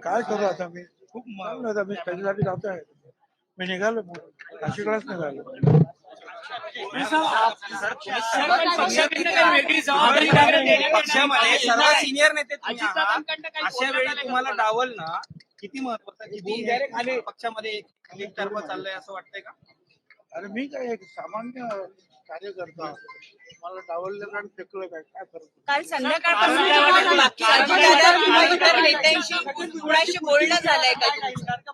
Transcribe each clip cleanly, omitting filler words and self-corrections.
काय करू आता मी खूप चांगलं आता मी कधीसाठी जातोय मी निघालो नाशिकलाच निघालो. पक्षामध्ये सर्व सिनियर नेते तुम्ही आहात. अशा वेळी तुम्हाला डावल ना किती महत्वाचं किती पक्षामध्ये एकतर्फा चाललंय असं वाटतंय का? अरे मी काय एक सामान्य कार्यकर्ता मला डावललं आणि फेकलं काय करतो. काल संध्याकाळपासून बाकी अजितदादा नेत्यांशी कुणाशी बोलणं झालंय का?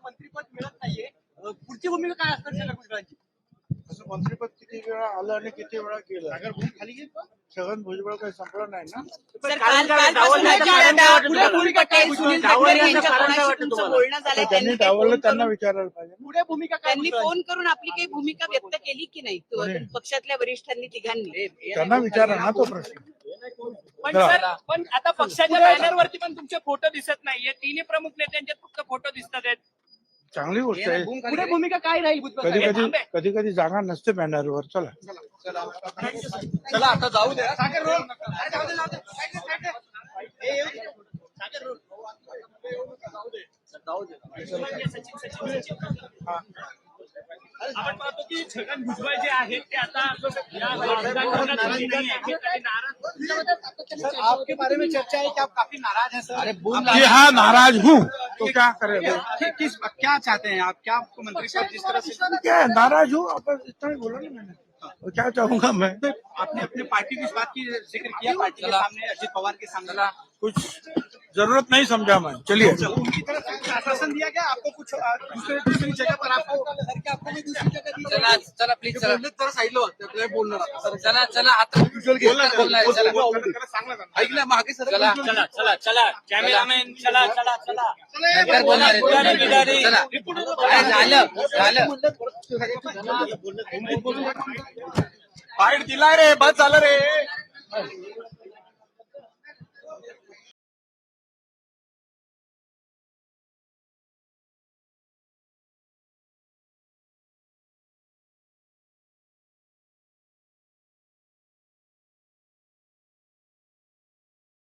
मंत्रिपद मिळत नाहीये, पुढची भूमिका काय असणार गुजरातची? असं मंत्रिपद किती वेळा आलं आणि किती वेळा केलं. छगन भुजबळ काही संपलं नाही ना. सर कालपासून अजितदादा प्रफुल्ल पटेल सुनील तटकरे यांच्या कोणाशी तुमचं बोलणं झालंय? त्यांनी डावललं त्यांना विचारायला पाहिजे. पुढे भूमिका काय? त्यांनी फोन करून आपली काही भूमिका व्यक्त केली की नाही पक्षातल्या वरिष्ठांनी तिघांनी? त्यांना विचारा ना तो प्रश्न. पण सर पण आता पक्षाच्या बॅनरवरती पण तुमचे फोटो दिसत नाहीये. तिन्ही प्रमुख नेत्यांचे फक्त फोटो दिसत आहेत. चांगली गोष्ट आहे. पुढे भूमिका काय राहील? कधी कधी जागा नसते बॅनरवर. चला चला आता जाऊ द्या. आपण पाहतो की छगन भुजबळ जे आहेत ते आता आपके बारे में चर्चा है कि आप काफी नाराज हैं सर. अरे जी हाँ नाराज हूँ तो क्या करेंगे. किस क्या चाहते हैं आप? क्या आपको मंत्रिपद जिस तरह से क्या है, नाराज हूँ आप इतना ही बोला ना मैंने. और क्या चाहूंगा मैं. आपने अपने पार्टी की इस बात की जिक्र किया पार्टी के सामने अजित पवार के सामने कुछ जरूरत नहीं समझा मैं. चलिए उनकी तरफ से आश्वासन दिया गया आपको कुछ दूसरी जगह पर आपको भी दूसरी जगह दी. चला चला प्लीज चला जरा साईडला बोलणार. चला चला आता ऐकलं मागे सर. चला चला चला चला कॅमेरामॅन चला चला चला नंतर बोलणार आहे. चला झालं झालं. फाईट दिला रे बस झालं रे.